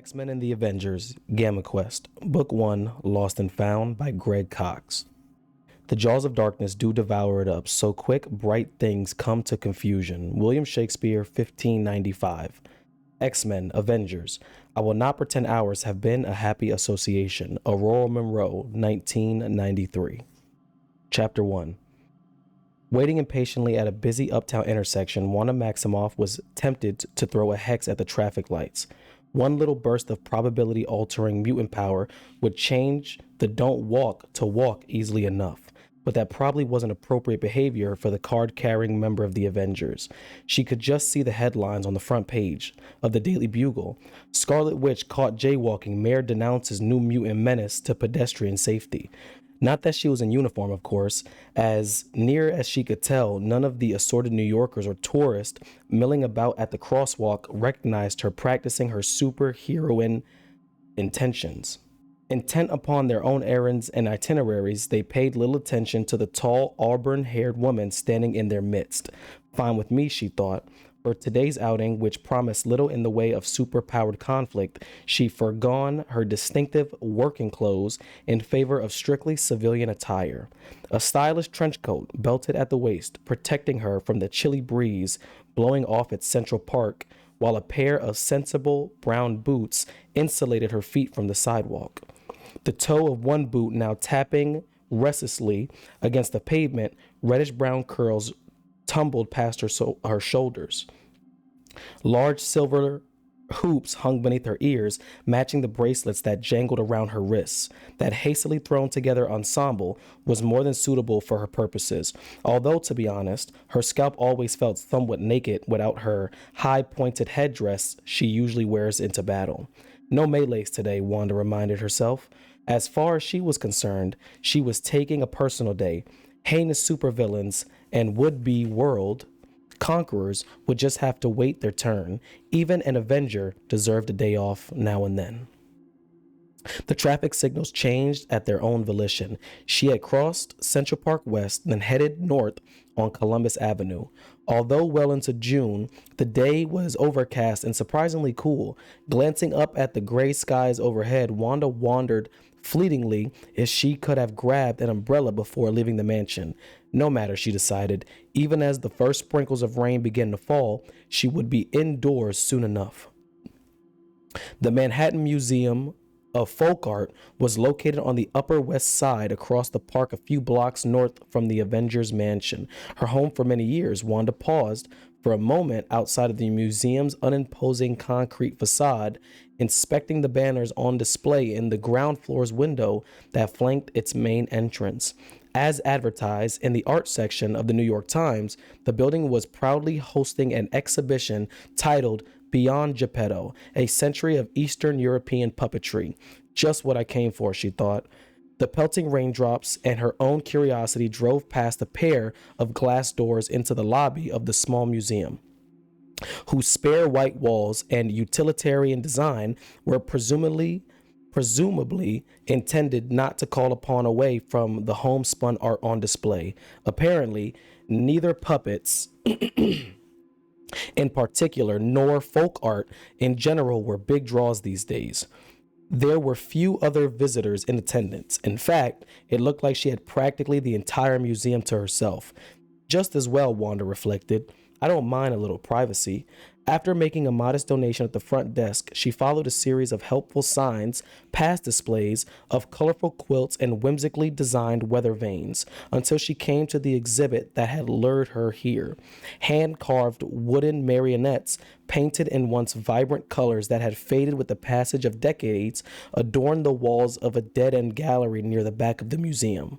X-Men and the Avengers, Gamma Quest, Book 1, Lost and Found by Greg Cox. The jaws of darkness do devour it up, so quick, bright things come to confusion. William Shakespeare, 1595. X-Men, Avengers. I will not pretend ours have been a happy association. Aurora Monroe, 1993. Chapter 1. Waiting impatiently at a busy uptown intersection, Wanda Maximoff was tempted to throw a hex at the traffic lights. One little burst of probability-altering mutant power would change the don't walk to walk easily enough, but that probably wasn't appropriate behavior for the card-carrying member of the Avengers. She could just see the headlines on the front page of the Daily Bugle. Scarlet Witch caught jaywalking, mayor denounces new mutant menace to pedestrian safety. Not that she was in uniform, of course. As near as she could tell, none of the assorted New Yorkers or tourists milling about at the crosswalk recognized her practicing her superheroine intentions. Intent upon their own errands and itineraries, they paid little attention to the tall, auburn-haired woman standing in their midst. Fine with me, she thought. For today's outing, which promised little in the way of super-powered conflict, she forgone her distinctive working clothes in favor of strictly civilian attire. A stylish trench coat, belted at the waist, protecting her from the chilly breeze blowing off at Central Park, while a pair of sensible brown boots insulated her feet from the sidewalk. The toe of one boot now tapping restlessly against the pavement, reddish-brown curls tumbled past her shoulders. Large silver hoops hung beneath her ears, matching the bracelets that jangled around her wrists. That hastily thrown together ensemble was more than suitable for her purposes, although, to be honest, her scalp always felt somewhat naked without her high-pointed headdress she usually wears into battle. No melees today, Wanda reminded herself. As far as she was concerned, she was taking a personal day. Heinous supervillains and would-be world conquerors would just have to wait their turn. Even an Avenger deserved a day off now and then. The traffic signals changed at their own volition. She had crossed Central Park West, then headed north on Columbus Avenue. Although well into June, the day was overcast and surprisingly cool. Glancing up at the gray skies overhead, Wanda wondered fleetingly if she could have grabbed an umbrella before leaving the mansion. No matter, she decided. Even as the first sprinkles of rain began to fall, she would be indoors soon enough. The Manhattan Museum of Folk Art was located on the Upper West Side across the park a few blocks north from the Avengers mansion. Her home for many years, Wanda paused for a moment outside of the museum's unimposing concrete facade, inspecting the banners on display in the ground floor's window that flanked its main entrance. As advertised in the art section of the New York Times, the building was proudly hosting an exhibition titled Beyond Geppetto, a century of Eastern European puppetry. Just what I came for, she thought. The pelting raindrops and her own curiosity drove past a pair of glass doors into the lobby of the small museum, whose spare white walls and utilitarian design were presumably intended not to call upon away from the homespun art on display. Apparently, neither puppets in particular nor folk art in general were big draws these days. There were few other visitors in attendance. In fact, it looked like she had practically the entire museum to herself. Just as well, Wanda reflected. I don't mind a little privacy. After making a modest donation at the front desk, she followed a series of helpful signs past displays of colorful quilts and whimsically designed weather vanes until she came to the exhibit that had lured her here. Hand-carved wooden marionettes painted in once vibrant colors that had faded with the passage of decades adorned the walls of a dead-end gallery near the back of the museum,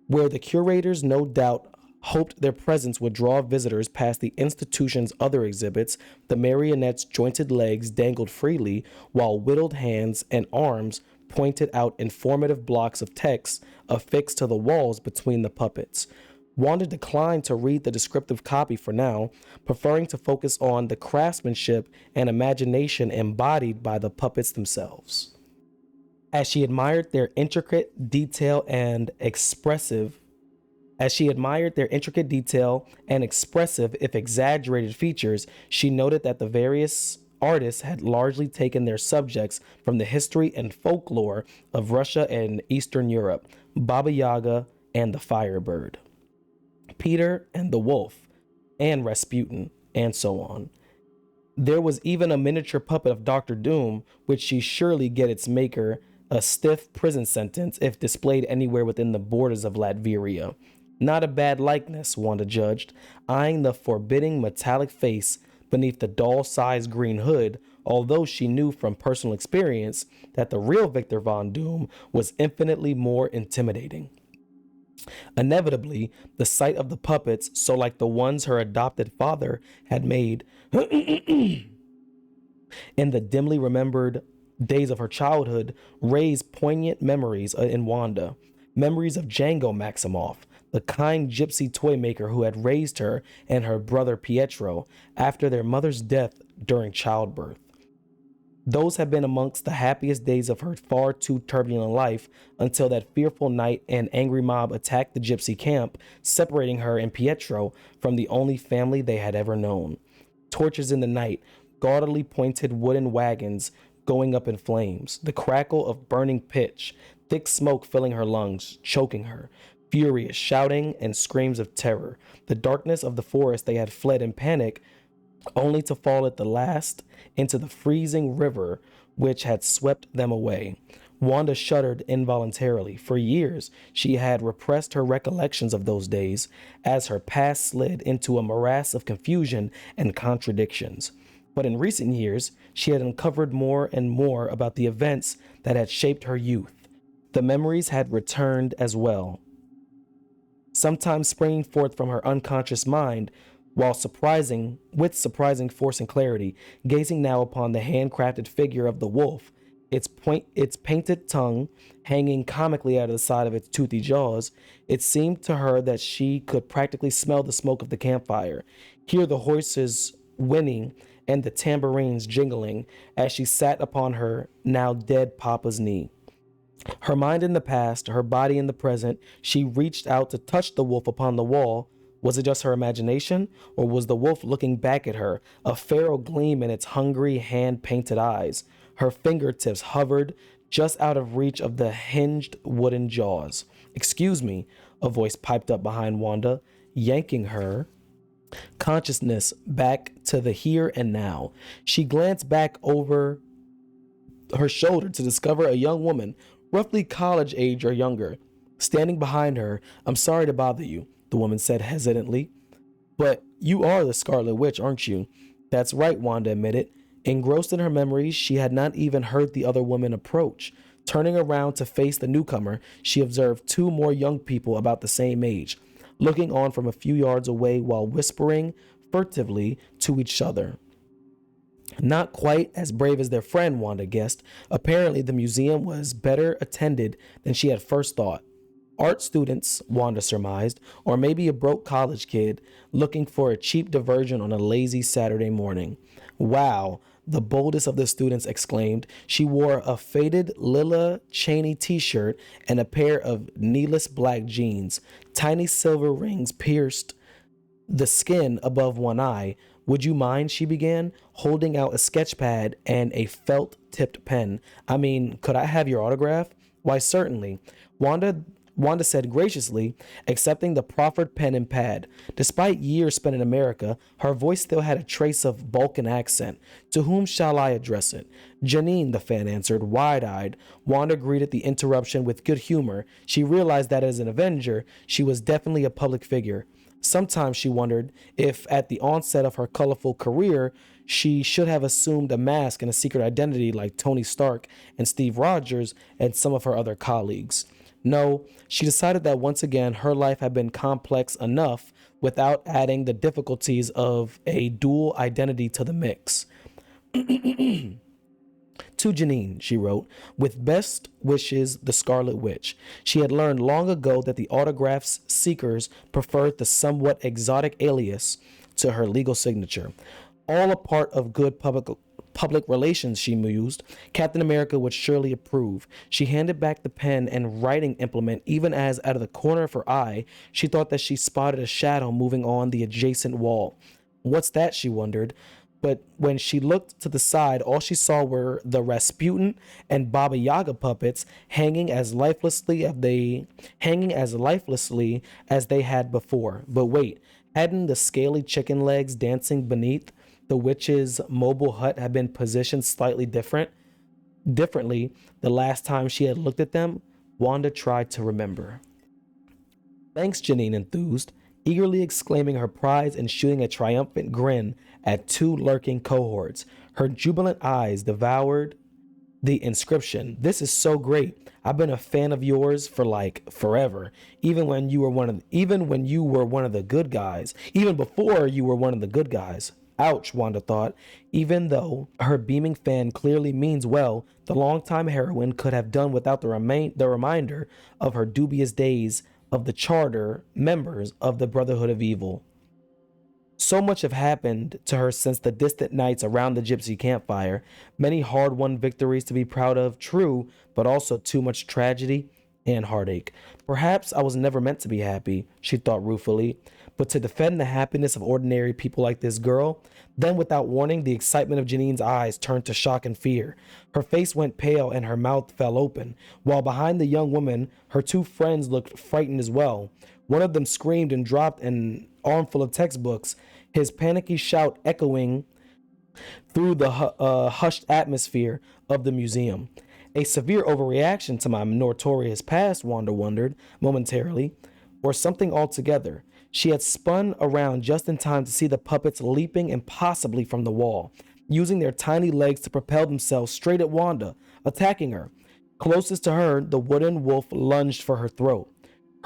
where the curators no doubt hoped their presence would draw visitors past the institution's other exhibits. The marionette's jointed legs dangled freely, while whittled hands and arms pointed out informative blocks of text affixed to the walls between the puppets. Wanda declined to read the descriptive copy for now, preferring to focus on the craftsmanship and imagination embodied by the puppets themselves. As she admired their intricate detail and expressive, if exaggerated features, she noted that the various artists had largely taken their subjects from the history and folklore of Russia and Eastern Europe, Baba Yaga and the Firebird, Peter and the Wolf, and Rasputin, and so on. There was even a miniature puppet of Doctor Doom, which she surely get its maker a stiff prison sentence if displayed anywhere within the borders of Latveria. Not a bad likeness, Wanda judged, eyeing the forbidding metallic face beneath the doll-sized green hood, although she knew from personal experience that the real Victor Von Doom was infinitely more intimidating. Inevitably, the sight of the puppets, so like the ones her adopted father had made in the dimly remembered days of her childhood, raised poignant memories in Wanda. Memories of Django Maximoff, the kind gypsy toy maker who had raised her and her brother Pietro after their mother's death during childbirth. Those had been amongst the happiest days of her far too turbulent life until that fearful night an angry mob attacked the gypsy camp, separating her and Pietro from the only family they had ever known. Torches in the night, gaudily pointed wooden wagons going up in flames, the crackle of burning pitch, thick smoke filling her lungs, choking her, furious shouting and screams of terror, the darkness of the forest they had fled in panic, only to fall at the last into the freezing river which had swept them away. Wanda shuddered involuntarily. For years, she had repressed her recollections of those days as her past slid into a morass of confusion and contradictions. But in recent years, she had uncovered more and more about the events that had shaped her youth. The memories had returned as well, sometimes springing forth from her unconscious mind, while with surprising force and clarity, gazing now upon the handcrafted figure of the wolf, its painted tongue hanging comically out of the side of its toothy jaws. It seemed to her that she could practically smell the smoke of the campfire, hear the horses whinnying and the tambourines jingling as she sat upon her now dead papa's knee. Her mind in the past, her body in the present, she reached out to touch the wolf upon the wall. Was it just her imagination, or was the wolf looking back at her, a feral gleam in its hungry, hand-painted eyes? Her fingertips hovered just out of reach of the hinged wooden jaws. "Excuse me," a voice piped up behind Wanda, yanking her consciousness back to the here and now. She glanced back over her shoulder to discover a young woman, roughly college age or younger, standing behind her. "I'm sorry to bother you," the woman said hesitantly, "but you are the Scarlet Witch, aren't you?" "That's right," Wanda admitted. Engrossed in her memories, she had not even heard the other woman approach. Turning around to face the newcomer, she observed two more young people about the same age, looking on from a few yards away while whispering furtively to each other. Not quite as brave as their friend, Wanda guessed. Apparently, the museum was better attended than she had first thought. Art students, Wanda surmised, or maybe a broke college kid looking for a cheap diversion on a lazy Saturday morning. "Wow," the boldest of the students exclaimed. She wore a faded lila Cheney t-shirt and a pair of kneeless black jeans. Tiny silver rings pierced the skin above one eye. "Would you mind," she began, holding out a sketch pad and a felt-tipped pen. Could I have your autograph?" "Why, certainly," Wanda said graciously, accepting the proffered pen and pad. Despite years spent in America, her voice still had a trace of Balkan accent. "To whom shall I address it?" "Janine," the fan answered, wide-eyed. Wanda greeted the interruption with good humor. She realized that as an Avenger, she was definitely a public figure. Sometimes she wondered if, at the onset of her colorful career, she should have assumed a mask and a secret identity like Tony Stark and Steve Rogers and some of her other colleagues. No, she decided that once again her life had been complex enough without adding the difficulties of a dual identity to the mix. "To Janine," she wrote, "with best wishes, the Scarlet Witch." She had learned long ago that the autograph's seekers preferred the somewhat exotic alias to her legal signature. All a part of good public relations, she mused. Captain America would surely approve. She handed back the pen and writing implement even as, out of the corner of her eye, she thought that she spotted a shadow moving on the adjacent wall. "What's that?" she wondered. but when she looked to the side, all she saw were the Rasputin and Baba Yaga puppets hanging as lifelessly as they had before. But wait, hadn't the scaly chicken legs dancing beneath the witch's mobile hut had been positioned slightly differently the last time she had looked at them? Wanda tried to remember. Thanks, Janine enthused, eagerly exclaiming her prize and shooting a triumphant grin at two lurking cohorts. Her jubilant eyes devoured the inscription. This is so great. I've been a fan of yours for like forever. Even when you were one of the good guys. Even before you were one of the good guys. Ouch, Wanda thought. Even though her beaming fan clearly means well, the longtime heroine could have done without the reminder of her dubious days of the charter members of the Brotherhood of Evil. So much have happened to her since the distant nights around the gypsy campfire. Many hard-won victories to be proud of, true, but also too much tragedy and heartache. Perhaps I was never meant to be happy, she thought ruefully, but to defend the happiness of ordinary people like this girl. Then, without warning, the excitement of Janine's eyes turned to shock and fear. Her face went pale and her mouth fell open, while behind the young woman, her two friends looked frightened as well. One of them screamed and dropped an armful of textbooks, his panicky shout echoing through the hushed atmosphere of the museum. A severe overreaction to my notorious past, Wanda wondered momentarily, or something altogether. She had spun around just in time to see the puppets leaping impossibly from the wall, using their tiny legs to propel themselves straight at Wanda, attacking her. Closest to her, the wooden wolf lunged for her throat.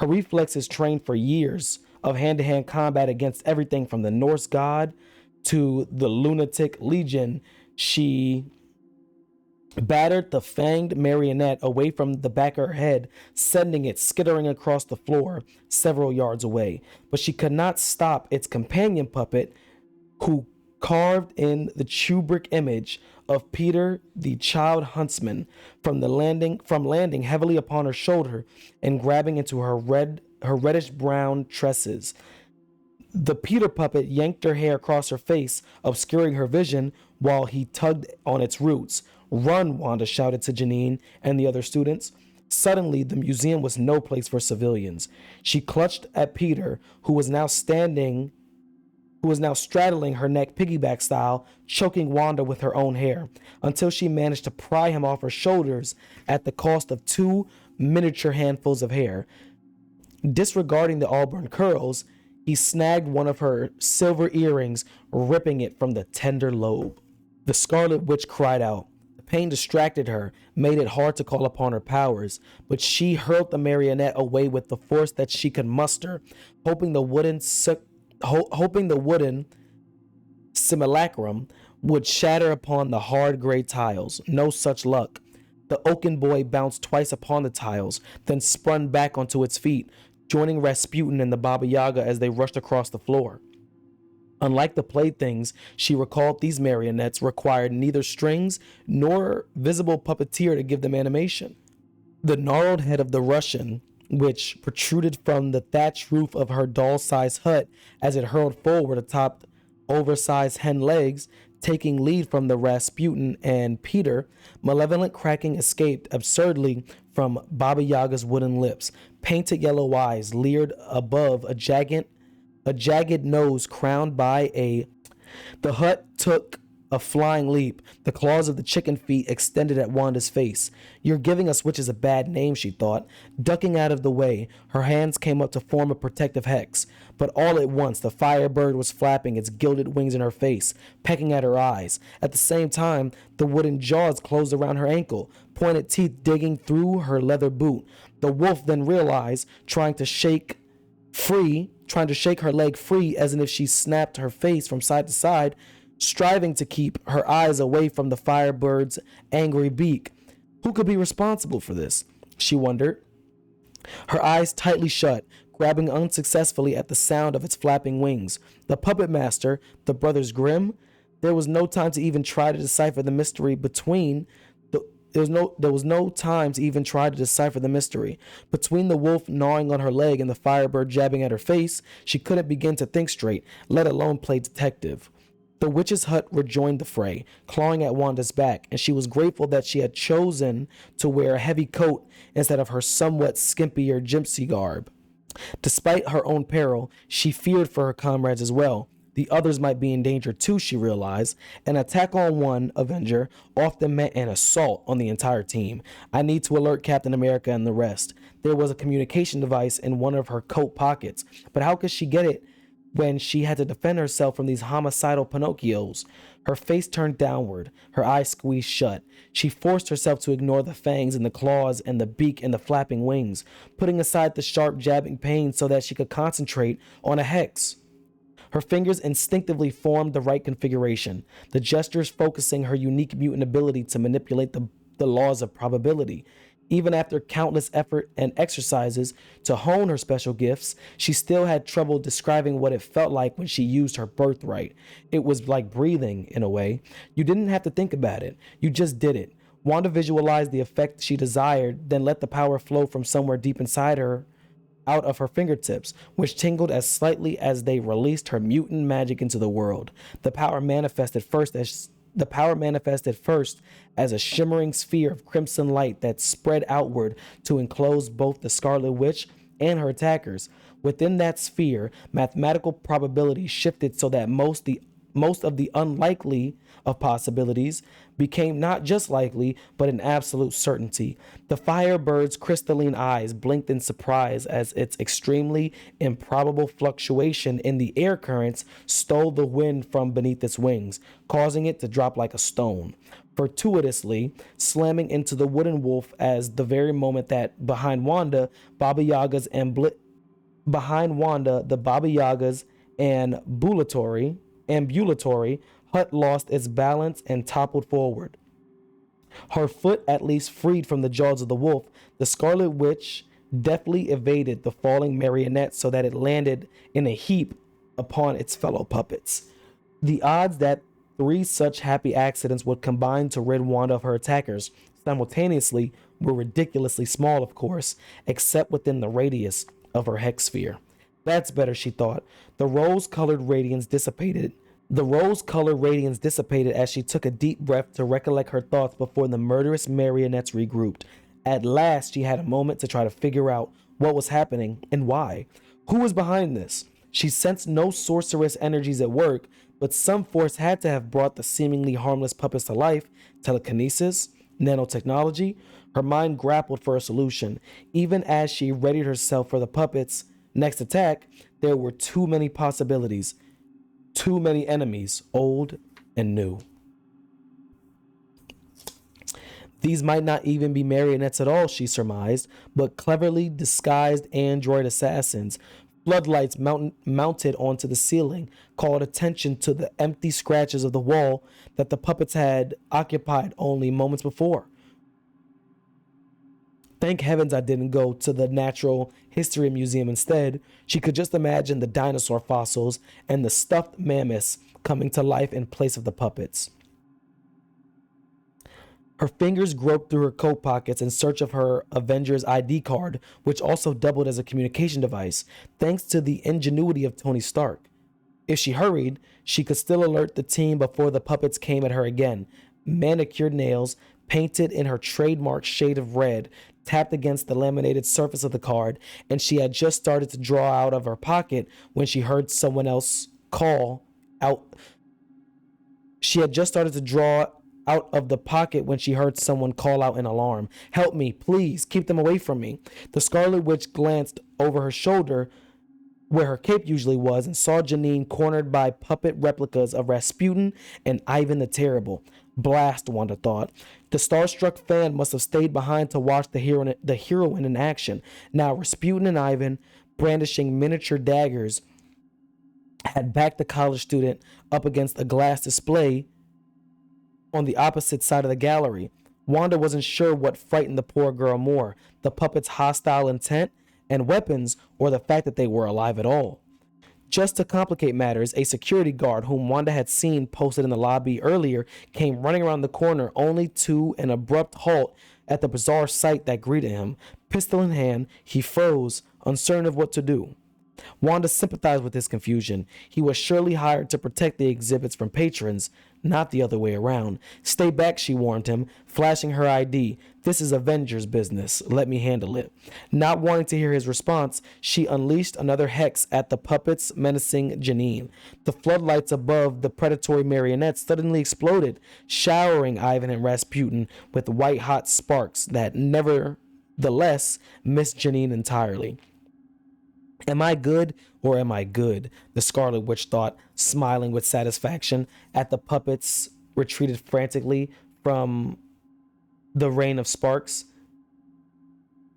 Her reflexes, trained for years of hand-to-hand combat against everything from the Norse god to the lunatic legion, she battered the fanged marionette away from the back of her head, sending it skittering across the floor several yards away. But she could not stop its companion puppet, who carved in the Kubrick image of Peter, the child huntsman, from landing heavily upon her shoulder and grabbing into her reddish brown tresses. The Peter puppet yanked her hair across her face, obscuring her vision while he tugged on its roots. "Run," Wanda shouted to Janine and the other students. Suddenly, the museum was no place for civilians. She clutched at Peter, who was now straddling her neck piggyback style, choking Wanda with her own hair, until she managed to pry him off her shoulders at the cost of two miniature handfuls of hair. Disregarding the auburn curls, he snagged one of her silver earrings, ripping it from the tender lobe. The Scarlet Witch cried out. The pain distracted her, made it hard to call upon her powers, but she hurled the marionette away with the force that she could muster, hoping the wooden simulacrum would shatter upon the hard gray tiles. No such luck. The Oaken boy bounced twice upon the tiles, then spun back onto its feet, joining Rasputin and the Baba Yaga as they rushed across the floor. Unlike the playthings, she recalled, these marionettes required neither strings nor visible puppeteer to give them animation. The gnarled head of the Russian, which protruded from the thatched roof of her doll-sized hut as it hurled forward atop oversized hen legs, taking lead from the Rasputin and Peter, malevolent cracking escaped absurdly from Baba Yaga's wooden lips. Painted yellow eyes leered above a jagged nose crowned by The hut took a flying leap, the claws of the chicken feet extended at Wanda's face. "You're giving us witches a bad name," she thought. Ducking out of the way, her hands came up to form a protective hex. But all at once, the firebird was flapping its gilded wings in her face, pecking at her eyes. At the same time, the wooden jaws closed around her ankle, pointed teeth digging through her leather boot. The wolf then realized, trying to shake her leg free as if she snapped her face from side to side, striving to keep her eyes away from the firebird's angry beak. Who could be responsible for this? She wondered. Her eyes tightly shut, grabbing unsuccessfully at the sound of its flapping wings. The puppet master, the brothers Grimm? There was no time to even try to decipher the mystery between the wolf gnawing on her leg and the firebird jabbing at her face. She couldn't begin to think straight, let alone play detective. The witch's hut rejoined the fray, clawing at Wanda's back, and she was grateful that she had chosen to wear a heavy coat instead of her somewhat skimpier gypsy garb. Despite her own peril, she feared for her comrades as well. The others might be in danger too, she realized. An attack on one Avenger often meant an assault on the entire team. I need to alert Captain America and the rest. There was a communication device in one of her coat pockets, but how could she get it when she had to defend herself from these homicidal Pinocchios? Her face turned downward, her eyes squeezed shut. She forced herself to ignore the fangs and the claws and the beak and the flapping wings, putting aside the sharp jabbing pain so that she could concentrate on a hex. Her fingers instinctively formed the right configuration, the gestures focusing her unique mutant ability to manipulate the laws of probability. Even after countless effort and exercises to hone her special gifts, she still had trouble describing what it felt like when she used her birthright. It was like breathing, in a way. You didn't have to think about it. You just did it. Wanda visualized the effect she desired, then let the power flow from somewhere deep inside her out of her fingertips, which tingled as slightly as they released her mutant magic into the world. The power manifested first as a shimmering sphere of crimson light that spread outward to enclose both the Scarlet Witch and her attackers. Within that sphere, mathematical probability shifted so that most of the unlikely of possibilities became not just likely, but an absolute certainty. The Firebird's crystalline eyes blinked in surprise as its extremely improbable fluctuation in the air currents stole the wind from beneath its wings, causing it to drop like a stone, fortuitously slamming into the wooden wolf as the very moment that behind Wanda, the Baba Yaga's ambulatory hut lost its balance and toppled forward. Her foot at least freed from the jaws of the wolf, the Scarlet Witch deftly evaded the falling marionette so that it landed in a heap upon its fellow puppets. The odds that 3 such happy accidents would combine to rid Wanda of her attackers simultaneously were ridiculously small, of course, except within the radius of her hex sphere. That's better, she thought. The rose-colored radiance dissipated as she took a deep breath to recollect her thoughts before the murderous marionettes regrouped. At last, she had a moment to try to figure out what was happening and why. Who was behind this? She sensed no sorceress energies at work, but some force had to have brought the seemingly harmless puppets to life. Telekinesis? Nanotechnology? Her mind grappled for a solution. Even as she readied herself for the puppets' next attack, there were too many possibilities. Too many enemies, old and new. These might not even be marionettes at all, she surmised, but cleverly disguised android assassins. Floodlights mounted onto the ceiling called attention to the empty scratches of the wall that the puppets had occupied only moments before. Thank heavens I didn't go to the Natural History Museum instead. She could just imagine the dinosaur fossils and the stuffed mammoths coming to life in place of the puppets. Her fingers groped through her coat pockets in search of her Avengers ID card, which also doubled as a communication device, thanks to the ingenuity of Tony Stark. If she hurried, she could still alert the team before the puppets came at her again. Manicured nails, painted in her trademark shade of red, tapped against the laminated surface of the card, and she had just started to draw out of her pocket when she heard someone else call out. She had just started to draw out of the pocket when she heard someone call out in alarm. "Help me, please, keep them away from me." The Scarlet Witch glanced over her shoulder where her cape usually was and saw Janine cornered by puppet replicas of Rasputin and Ivan the Terrible. Blast, Wanda thought. The starstruck fan must have stayed behind to watch the heroine in action. Now Rasputin and Ivan, brandishing miniature daggers, had backed the college student up against a glass display on the opposite side of the gallery. Wanda wasn't sure what frightened the poor girl more, the puppet's hostile intent and weapons, or the fact that they were alive at all. Just to complicate matters, a security guard whom Wanda had seen posted in the lobby earlier came running around the corner only to an abrupt halt at the bizarre sight that greeted him. Pistol in hand, he froze, uncertain of what to do. Wanda sympathized with his confusion. He was surely hired to protect the exhibits from patrons, not the other way around. Stay back, she warned him, flashing her ID. This is Avengers business. Let me handle it. Not wanting to hear his response, she unleashed another hex at the puppets, menacing Janine. The floodlights above the predatory marionettes suddenly exploded, showering Ivan and Rasputin with white-hot sparks that nevertheless missed Janine entirely. Am I good or am I good? The Scarlet Witch thought, smiling with satisfaction at the puppets retreated frantically from the rain of sparks.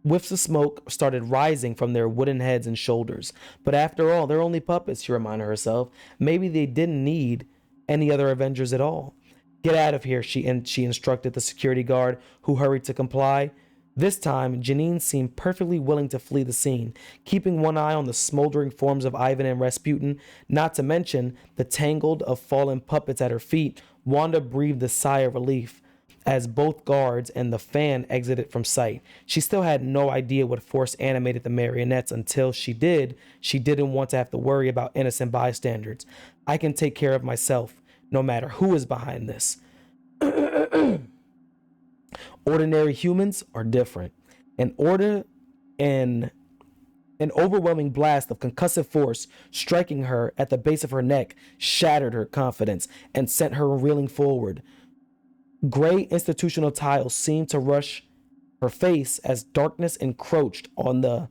Whiffs of smoke started rising from their wooden heads and shoulders. But after all, they're only puppets, she reminded herself. Maybe they didn't need any other Avengers at all. Get out of here, she instructed the security guard, who hurried to comply. This time, Janine seemed perfectly willing to flee the scene, keeping one eye on the smoldering forms of Ivan and Rasputin, not to mention the tangled of fallen puppets at her feet. Wanda breathed a sigh of relief as both guards and the fan exited from sight. She still had no idea what force animated the marionettes until she did. She didn't want to have to worry about innocent bystanders. I can take care of myself, no matter who is behind this. Ordinary humans are different. An overwhelming blast of concussive force striking her at the base of her neck shattered her confidence and sent her reeling forward. Gray institutional tiles seemed to rush her face as darkness encroached on the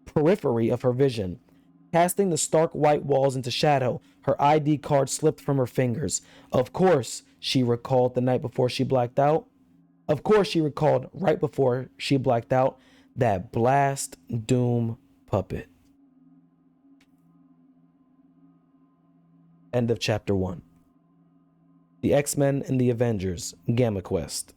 periphery of her vision. Casting the stark white walls into shadow, her ID card slipped from her fingers. Of course, she recalled the night before she blacked out. Of course, she recalled right before she blacked out that blast doom puppet. End of chapter 1. The X-Men and the Avengers, Gamma Quest.